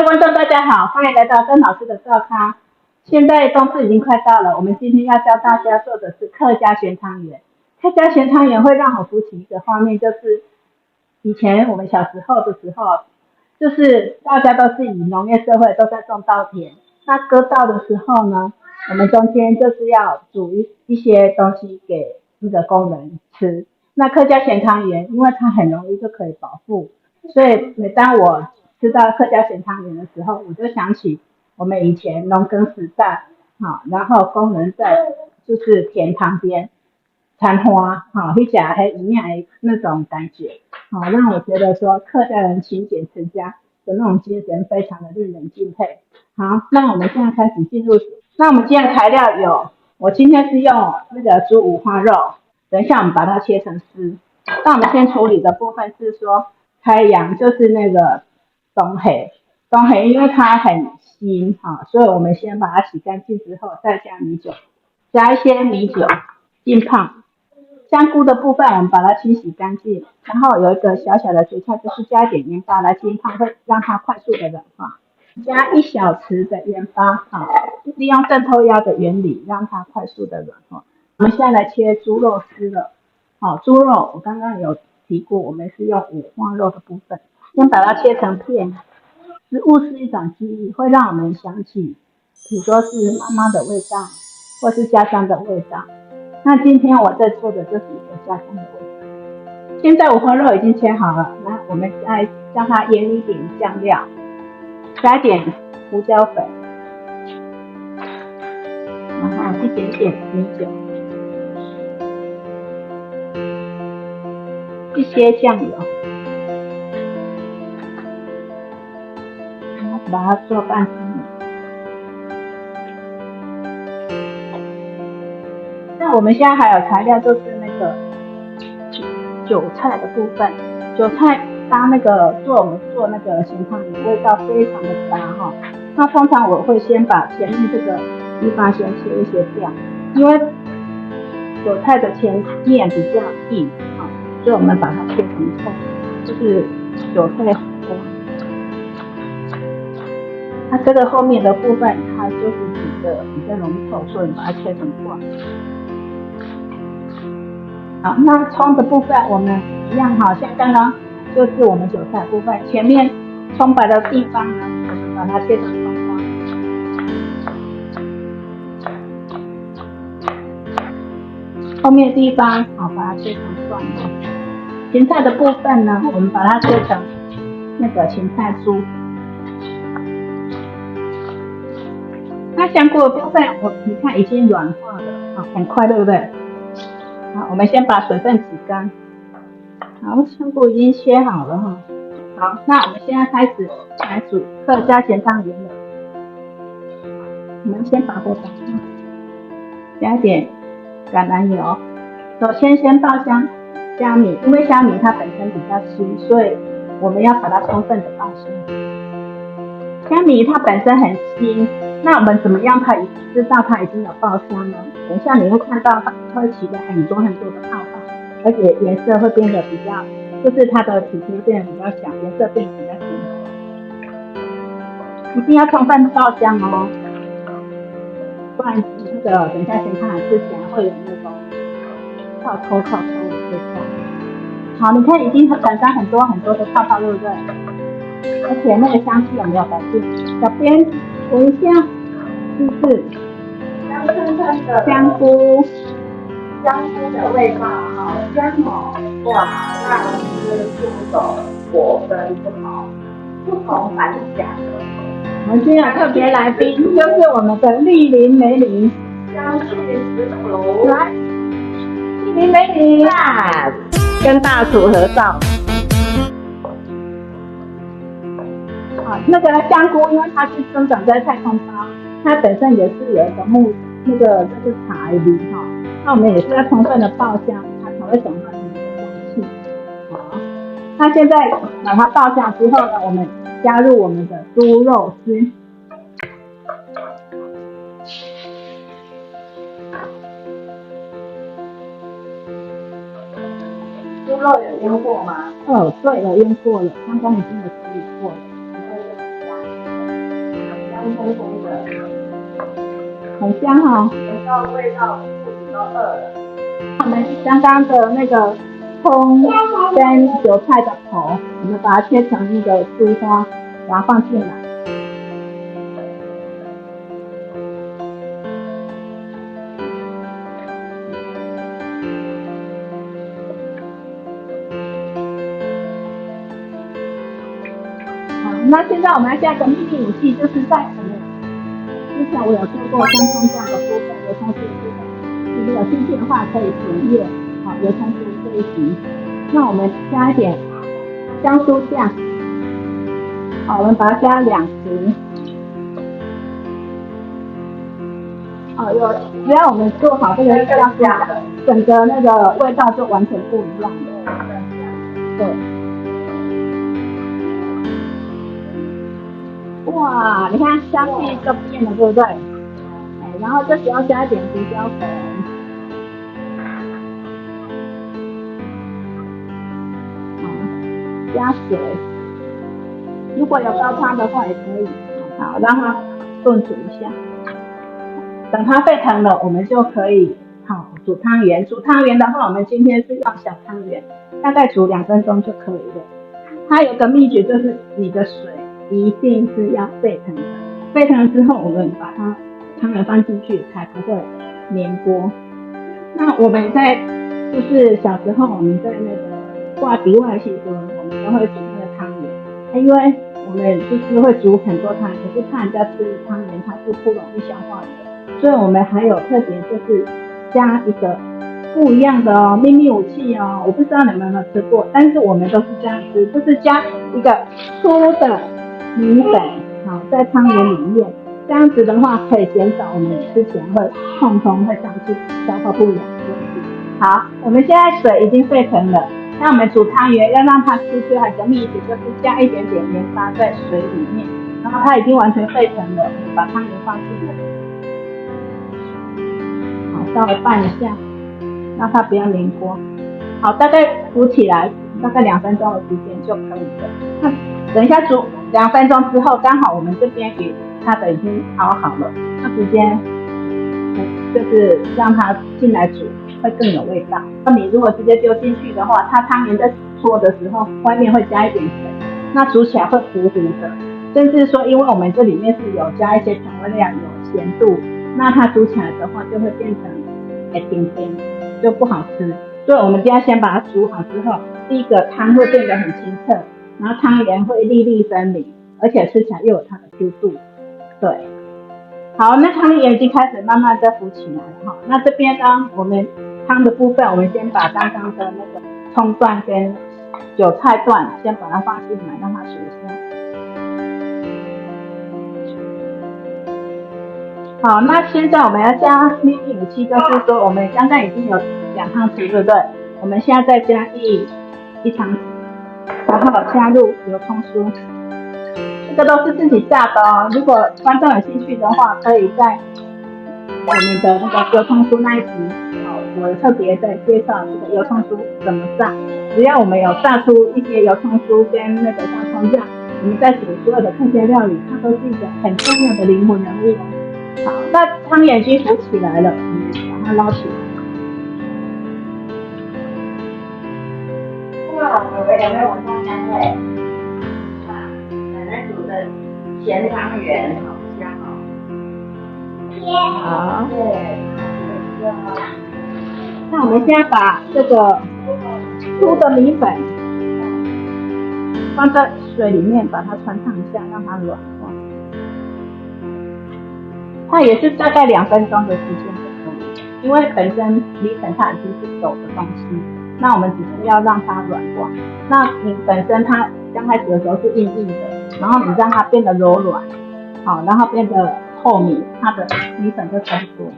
观众大家好，欢迎来到曾老师的照咖。现在冬至已经快到了，我们今天要教大家做的是客家咸汤圆。客家咸汤圆会让我浮起一个画面，就是以前我们小时候的时候，就是大家都是以农业社会都在种稻田，那割稻的时候呢，我们中间就是要煮一些东西给那个工人吃。那客家咸汤圆，因为它很容易就可以饱腹，所以每当我吃到客家咸汤圆的时候，我就想起我们以前农耕时代，好，然后工人在就是田旁边采花，好，去吃还营养的那种感觉，好，让我觉得说客家人勤俭持家的那种精神非常的令人敬佩。好，那我们现在开始进入，那我们今天材料有，我今天是用那个猪五花肉，等一下我们把它切成丝。那我们先处理的部分是说开阳，就是那个东黑，因为它很腥哈，所以我们先把它洗干净之后，再加米酒，加一些米酒浸泡。香菇的部分我们把它清洗干净，然后有一个小小的诀窍，就是加一点盐巴来浸泡，会让它快速的软化。加1小匙的盐巴，好，利用渗透压的原理让它快速的软化。我们现在来切猪肉丝了，好，猪肉我刚刚有提过，我们是用五花肉的部分，先把它切成片。食物是一种记忆，会让我们想起，比如说是妈妈的味道，或是家乡的味道。那今天我在做的就是一个家乡的味道。现在五花肉已经切好了，那我们再将它腌一点酱料，加一点胡椒粉，然后一点点米酒，一些酱油，然后把它做半生米。那我们现在还有材料，就是那个韭菜的部分。韭菜搭那个我们做那个咸汤圆，味道非常的搭哈。那通常我会先把前面这个地方先切一些掉，因为韭菜的前面比较硬啊，所以我们把它切成葱，就是韭菜花。那这个后面的部分，它就是煮的比较容易透，所以把它切成块。好，那葱的部分我们一样，好像刚刚就是我们韭菜部分，前面葱白的地方呢，我们把它切成葱花。后面的地方，好，把它切成蒜末。芹菜的部分呢，我们把它切成那个芹菜酥。那香菇的部分，你看已经软化了，好，很快，对不对？好，我们先把水分挤干。好，香菇已经切好了哈。好，那我们现在开始来煮客家咸汤圆了。我们先把火打开，加点橄榄油。首先爆香虾米，因为虾米它本身比较腥，所以我们要把它充分的爆香。虾米它本身很腥，那我们怎么样知道它已经有爆香呢？等一下你会看到它会起了很多的泡泡，而且颜色会变得比较，就是它的体积变得比较小，颜色变得比较鲜红。一定要充分爆香哦，不然那个等一下咸汤圆吃起来会有那种臭的味道。好，你看已经产生很多的泡泡，对不对？而且那个香气有没有改变？小编闻一下，是不是香喷喷的香菇的味道，好香哦！哇，那是猪手果跟不同凡响的。我们今天特别来宾就是我们的莅临美女，香气十足。来，莅临美女，跟大厨合照。那个香菇，因为它是生长在太空包，它本身也是有一个就是茶味哈。那我们也是要充分的爆香，它才会转化成一个香气。好，那现在把它爆香之后呢，我们加入我们的猪肉丝。猪肉有腌过吗？对，有腌过了，刚刚已经有处理过了。香喷喷的，很香哈，闻到味道肚子都饿了。我们刚刚的那个葱跟韭菜的头，我们把它切成那个猪花，把它放进来。好，那现在我们要加个秘密武器，就是在之前我有做过像葱酱的部分，油葱酥的部分，如果有兴趣的话可以点阅好油葱酥这一集。那我们加一点香酥酱，好，我们把它加2匙。只要我们做好这个香酥酱，整个那个味道就完全不一样了。对。哇，你看香气都变了，对不对？然后这时候加一点胡椒粉，加水，如果有高汤的话也可以。好，让它炖煮一下，等它沸腾了，我们就可以煮汤圆。煮汤圆的话，我们今天是用小汤圆，大概煮2分钟就可以了。它有个秘诀，就是你的水一定是要沸腾的，沸腾了之后，我们把它汤圆放进去，才不会粘锅。那我们在就是小时候我们在那个挂鼻外戏中，我们都会煮那个汤圆，因为我们就是会煮很多汤圆，可是怕人家吃汤圆它是不容易消化的，所以我们还有特别就是加一个不一样的秘密武器哦，我不知道你们有没有吃过，但是我们都是这样吃，就是加一个粗的米粉，在汤圆里面，这样子的话可以减少我们吃起来会痛会上去消化不良的问题。好，我们现在水已经沸腾了，那我们煮汤圆要让它吃出来的秘诀就是加一点点盐巴在水里面，然后它已经完全沸腾了，我们把汤圆放进来，好，稍微拌一下，让它不要粘锅。好，大概煮起来大概2分钟的时间就可以了。那等一下煮2分钟之后，刚好我们这边鱼它的已经熬好了，那直接就是让它进来煮，会更有味道。那你如果直接丢进去的话，它汤圆在搓的时候，外面会加一点水，那煮起来会糊糊的。甚至说，因为我们这里面是有加一些调味料，有咸度，那它煮起来的话就会变成甜甜，就不好吃。所以我们今天先把它煮好之后，第一个汤会变得很清澈，然后汤圆会粒粒分明，而且吃起来又有它的 Q 度。对，好，那汤圆已经开始慢慢的浮起来了哈。那这边呢，我们汤的部分，我们先把刚刚的那个葱段跟韭菜段先把它放进来，让它熟一下。好，那现在我们要加秘密武器，就是说我们刚刚已经有2汤匙，对不对？我们现在再加一汤匙，然后加入油葱酥，这个都是自己炸的哦。如果观众有兴趣的话，可以在我们的那个油葱酥那一集，我特别在介绍这个油葱酥怎么炸。只要我们有炸出一些油葱酥跟那个像葱酱，我们在煮所有的客家料理，它都是一个很重要的灵魂人物哦。好，那汤圆已经浮起来了，我们把它捞起来。哇，我们有没有闻到香味？奶奶煮的咸汤圆，好香哦。好，对，那我们现在把这个粗的米粉放在水里面，把它穿烫一下，让它软化。它也是大概2分钟的时间就可以，因为本身米粉它已经是熟的东西，那我们只是要让它软化。那你本身它刚开始的时候是硬硬的，然后你让它变得柔软，好，然后变得透明，它的米粉就成熟。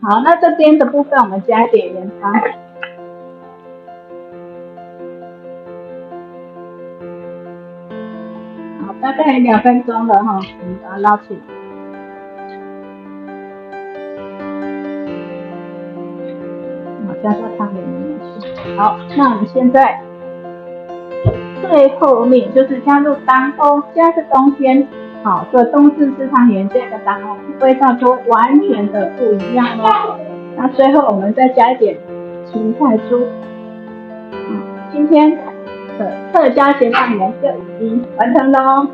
好，那这边的部分我们加一点盐巴。好，大概2分钟了哈，我们把它捞起来。加到汤圆里面去。好，那我们现在最后面就是加入当归，现在是冬天，好，所以冬至吃汤圆这个档案味道就会完全的不一样哦。那最后我们再加一点芹菜酥。今天的客家咸汤圆就已经完成喽。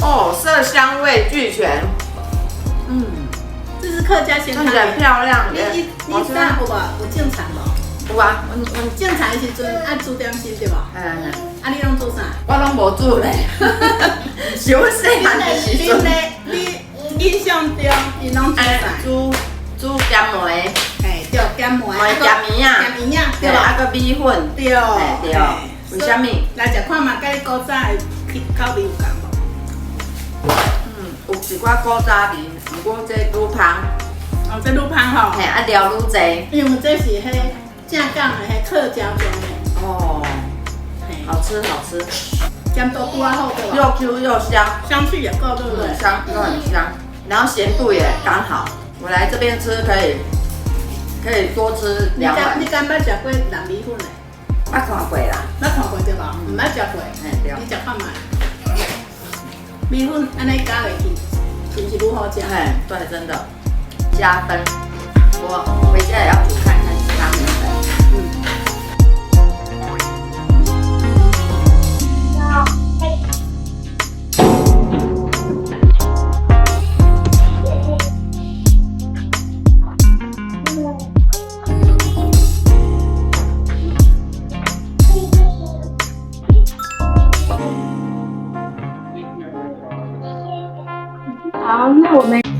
哦，色香味俱全。这是客家咸汤圆，很漂亮。你啥有无？有正餐无？有啊，正餐的时阵爱煮点心对无？啊，你拢做啥？我拢无煮咧。小细汉的时阵，你印象中伊拢做啥？煮咸糜，嘿，对，咸糜，咸面啊，咸面啊，对啊个米粉，对，对。为什么？来食看嘛，甲你古早的口味有共无？有一寡古早味，不过这愈香。哦，这愈香吼。嘿，啊料愈济。因为这是迄正港的迄客家庄的。哦。好吃好吃。咸度拄啊好对吧？又 Q 又香，香气也够，对不对？香又很香，然后咸度也刚好。我来这边吃可以多吃2碗。你敢捌食过南米粉的？捌看过啦。捌看过对吧？唔捌食过。对。你食看卖。米粉安尼加落去，是不是愈好食？对，真的加分。我回家也要煮看看其他米粉。好，那我们。